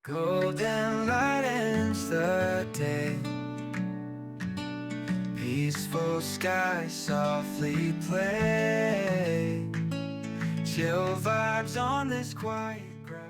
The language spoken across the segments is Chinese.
Golden light ends the day. Peaceful sky softly play. Chill vibes on this quiet ground.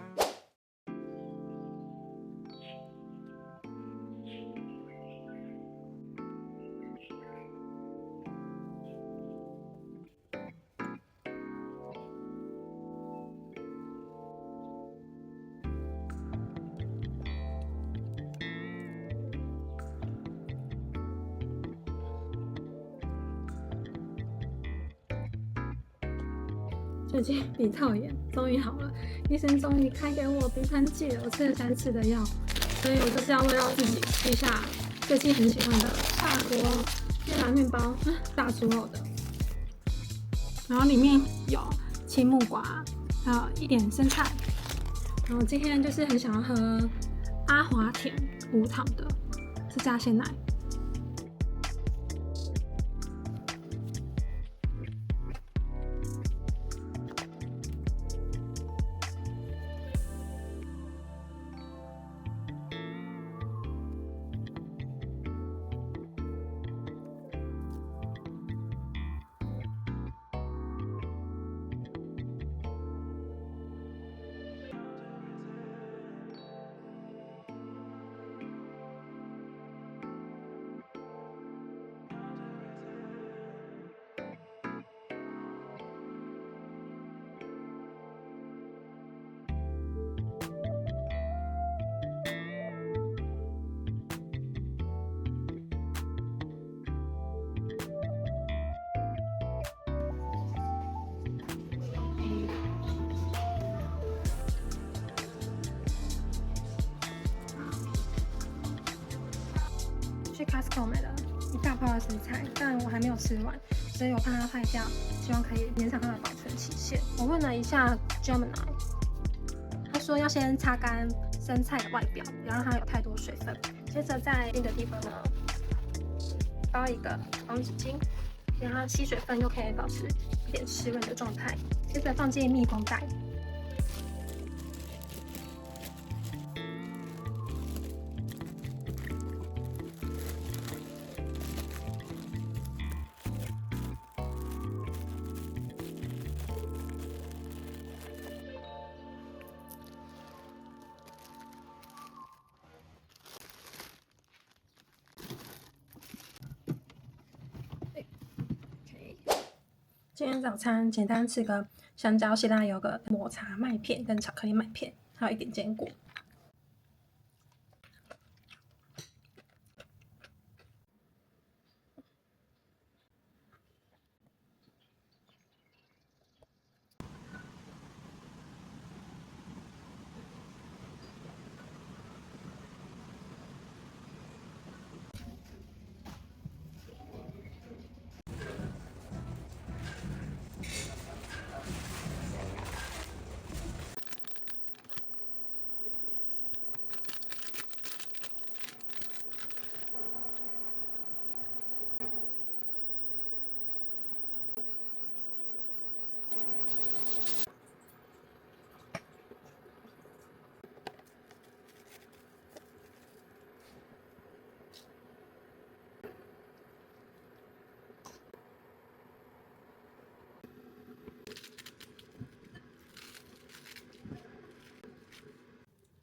最近鼻窦炎终于好了，医生终于开给我鼻喷剂了。我吃了3次的药，所以我就是要为让自己吃一下最近很喜欢的法国越南面包，大猪肉的，然后里面有青木瓜，还有一点生菜。然后今天就是很想要喝阿华田无糖的，是加鲜奶。去 Costco 买了一大包的生菜，但我还没有吃完，所以我怕它坏掉，希望可以延长它的保存期限。我问了一下 Gemini， 他说要先擦干生菜的外表，不要让它有太多水分。接着在硬的地方呢，包一个防纸巾，让它吸水分又可以保持一点湿润的状态。接着放进密封袋。今天早餐简单吃个香蕉、希腊油格、抹茶麦片跟巧克力麦片，还有一点坚果。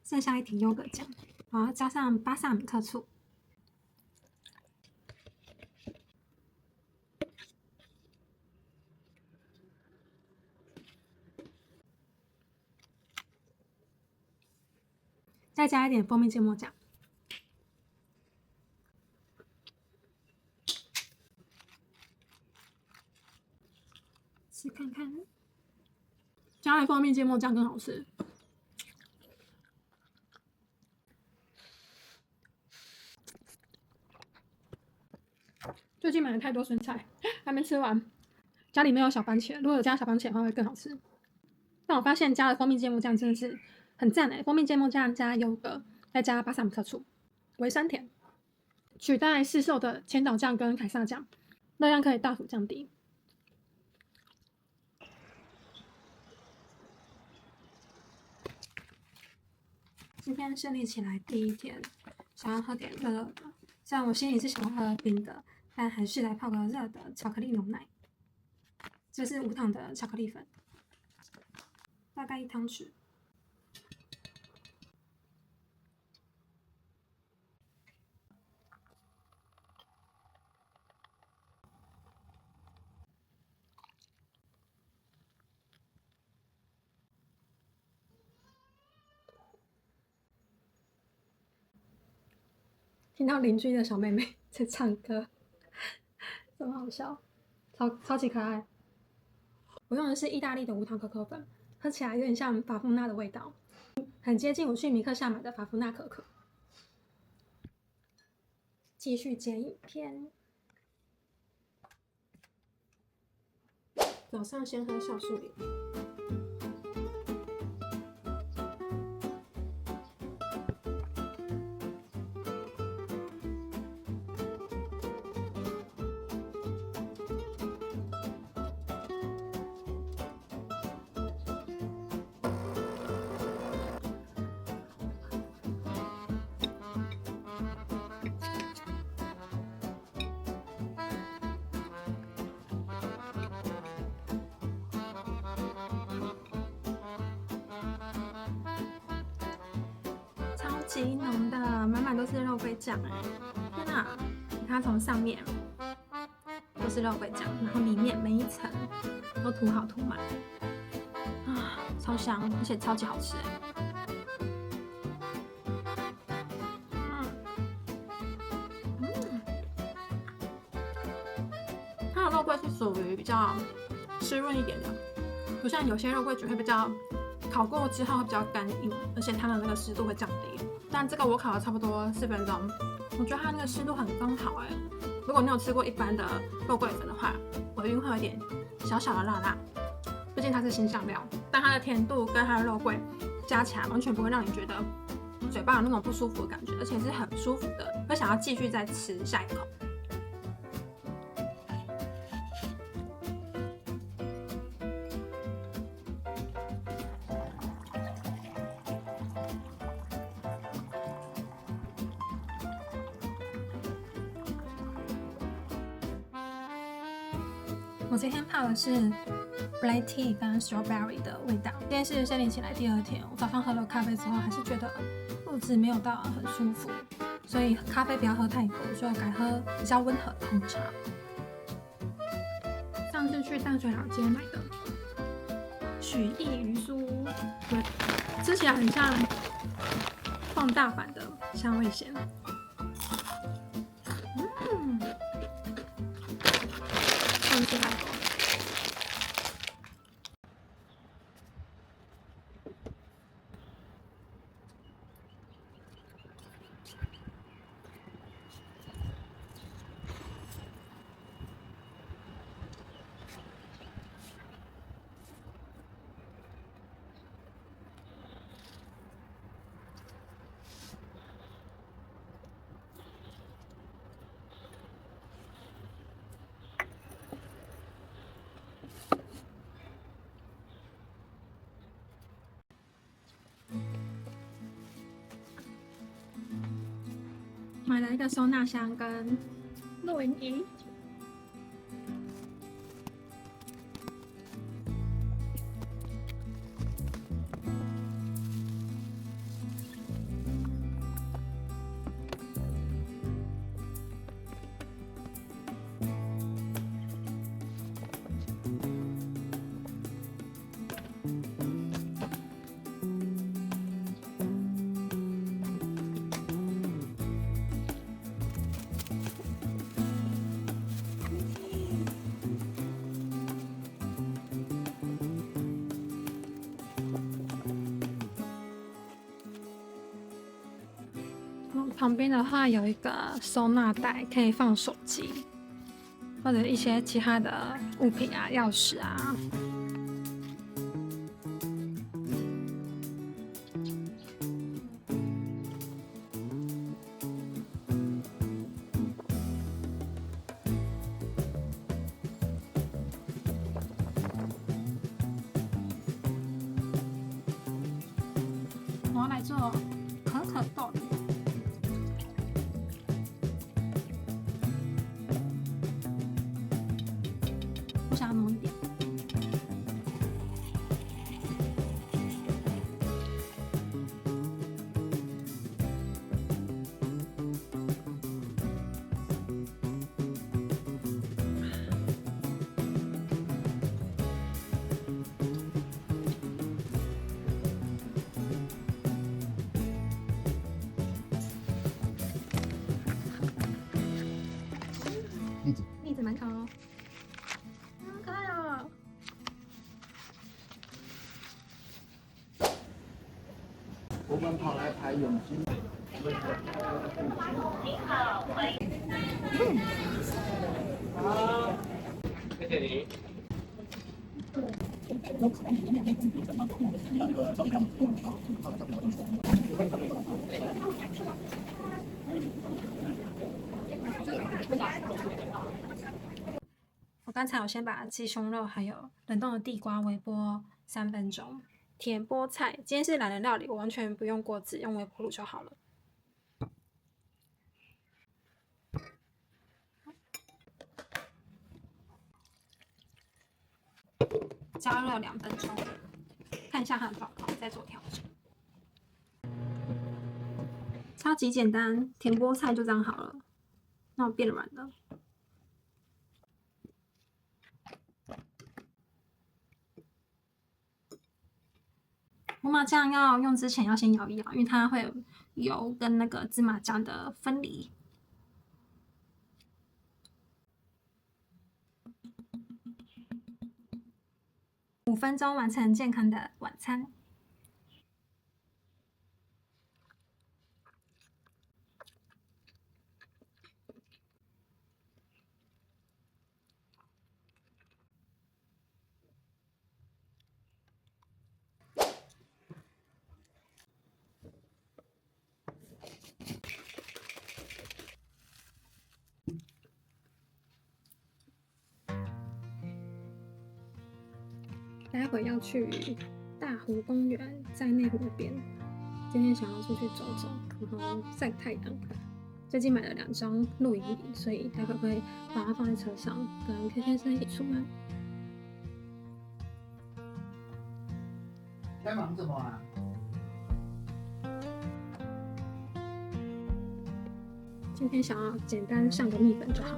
剩下一瓶优格酱，然后加上巴萨米克醋。再加一点蜂蜜芥末酱。试看看，加了蜂蜜芥末酱更好吃。最近买了太多生菜，还没吃完。家里没有小番茄，如果有加小番茄的话会更好吃。但我发现加了蜂蜜芥末酱真的是很赞蜂蜜芥末酱加优格，再加巴萨米克醋，微酸甜，取代市售的千岛酱跟凯撒酱，热量可以大幅降低。今天顺利起来第一天，想要喝点热热的。虽然我心里是想喝冰的，但还是来泡个热的巧克力牛奶。这是无糖的巧克力粉，大概1汤匙。听到邻居的小妹妹在唱歌，这么好笑，超级可爱。我用的是意大利的无糖可可粉，喝起来有点像法芙娜的味道，很接近我去米克夏买的法芙娜可可。继续剪影片。早上先喝酵素饮。超级浓的，满满都是肉桂酱哎！天哪，你看从上面都是肉桂酱，然后里面每一层都涂好涂满，啊，超香，而且超级好吃哎！它的肉桂是属于比较湿润一点的，不像有些肉桂卷会比较烤过之后会比较干硬，而且它的那个湿度会降低。但这个我烤了差不多4分钟，我觉得它那个湿度很刚好哎。如果你有吃过一般的肉桂粉的话，我一定会有点小小的辣辣，毕竟它是新香料，但它的甜度跟它的肉桂加起来完全不会让你觉得嘴巴有那种不舒服的感觉，而且是很舒服的，会想要继续再吃下一口。我今天泡的是 black tea 跟 strawberry 的味道。今天是生理起来第2天，我早上喝了咖啡之后，还是觉得肚子没有到很舒服，所以咖啡不要喝太多，所以我改喝比较温和的红茶。上次去淡水老街买的许艺鱼酥，对，吃起来很像放大版的香味鲜。上次还多。买了一个收纳箱跟录音仪。旁边的话有一个收纳袋，可以放手机或者一些其他的物品啊，钥匙啊。我要来做我刚才有先把鸡胸肉还有冷冻的地瓜微波3分钟。甜菠菜，今天是懒人料理，我完全不用锅子，用微波炉就好了。加热2分钟，看一下它的状况，再做调整。超级简单，甜菠菜就这样好了。那我变软了。胡麻酱要用之前要先摇一摇，因为它会有油跟那个芝麻酱的分离。5分钟完成健康的晚餐。待会要去大湖公园，在内湖那边。今天想要出去走走，然后晒太阳。最近买了2张露营椅，所以待会会把它放在车上，跟 K 先生一起出门。在忙什么啊？今天想要简单上个蜜粉就好。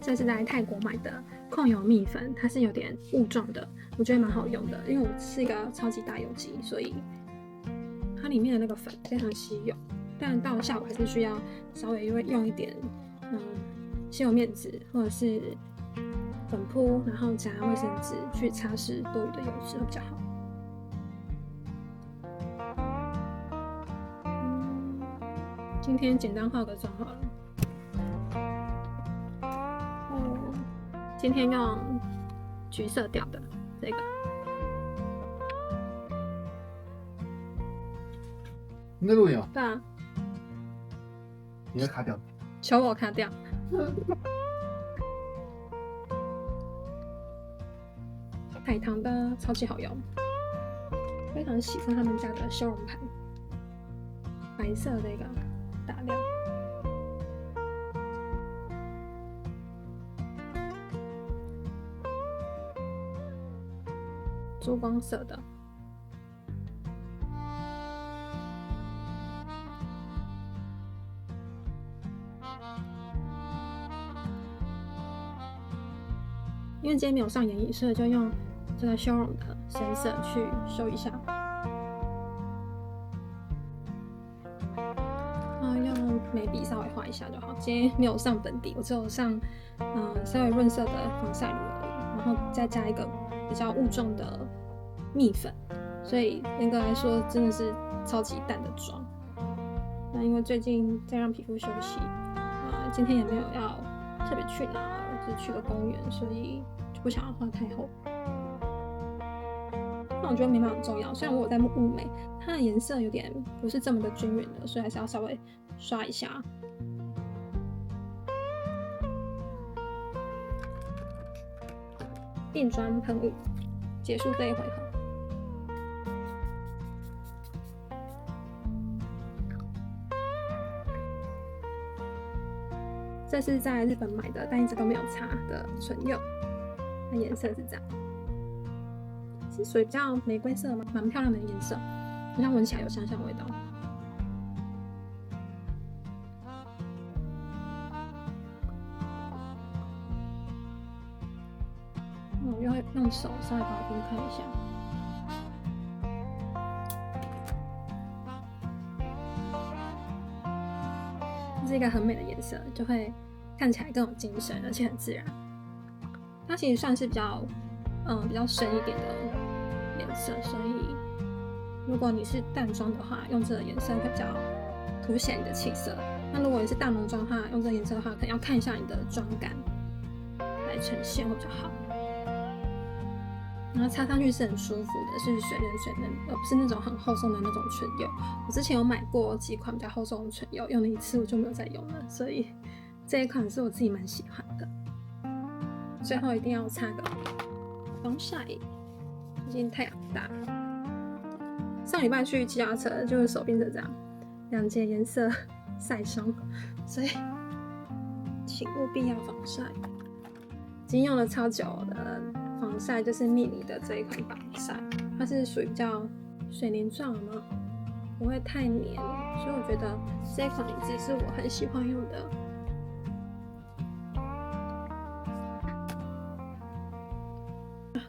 这是在泰国买的控油蜜粉，它是有点雾状的，我觉得蛮好用的。因为我是一个超级大油肌，所以它里面的那个粉非常吸油。但到下午还是需要稍微用一点吸油面纸或者是粉扑，然后加卫生纸去擦拭多余的油脂会比较好。今天简单化个妆好了。今天用橘色调的这个。你在录影？对啊。你会卡掉？求我卡掉。海棠的超级好用，非常喜欢他们家的修容盘，白色的一个大亮。珠光色的，因为今天没有上眼影，所以就用这个修容的深色去修一下。用眉笔稍微画一下就好。今天没有上粉底，我只有上稍微润色的防晒乳而已，然后再加一个比较雾状的蜜粉，所以严格来说真的是超级淡的妆。那因为最近在让皮肤休息，今天也没有要特别去哪，只去个公园，所以就不想要画太厚。那我觉得眉毛很重要，虽然我有在雾眉，它的颜色有点不是这么的均匀的，所以还是要稍微刷一下。定妆喷雾，结束这一回合。这是在日本买的，但一直都没有擦的唇釉，它颜色是这样，是属于比较玫瑰色嘛，蛮漂亮的颜色，好像闻起来有香香味道。我就会用手稍微把它分开一下。这是一个很美的颜色，就会看起来更有精神，而且很自然。它其实算是比较深一点的颜色，所以如果你是淡妆的话，用这个颜色会比较凸显你的气色。那如果你是大浓妆的话，用这个颜色的话，可能要看一下你的妆感来呈现会比较好。然后擦上去是很舒服的，是水嫩水嫩，而不是那种很厚重的那种唇釉。我之前有买过几款比较厚重的唇釉，用了一次我就没有再用了，所以这一款是我自己蛮喜欢的。最后一定要擦个防晒，毕竟太阳大。上礼拜去骑脚踏车，就是手变成这样，2节颜色晒伤，所以请务必要防晒。已经用了超久的防晒，就是蜜妮的这一款防晒，它是属于比较水黏状的嘛，不会太黏，所以我觉得这一款灵芝是我很喜欢用的。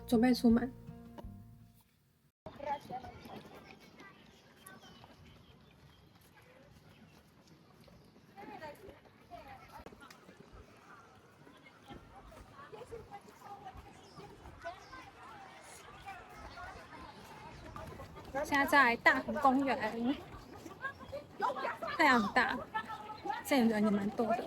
准备出门。现在在大湖公园，太阳很大，这里人也蛮多的。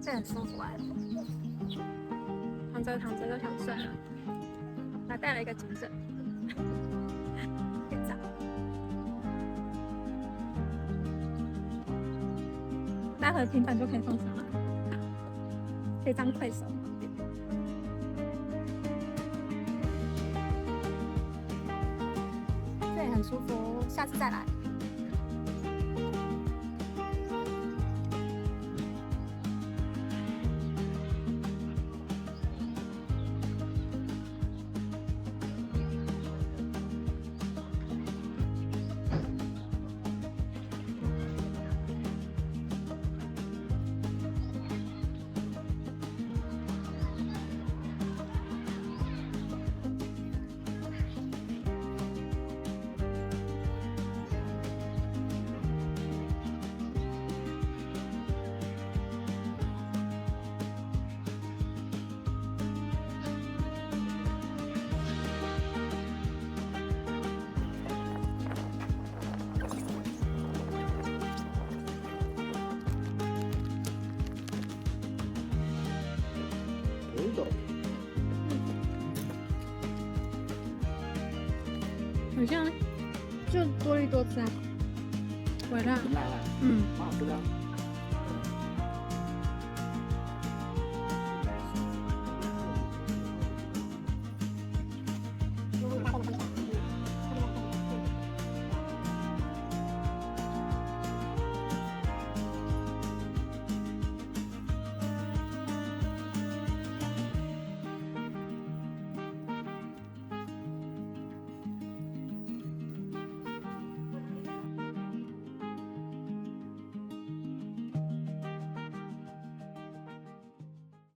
这很舒服哎，躺着躺着就想睡了。还带了一个颈枕，变长。待会平板就可以放上来，可以当快手。这也很舒服，下次再来。好像就多利多汁啊，微辣，辣辣，嗯。蛮好吃的。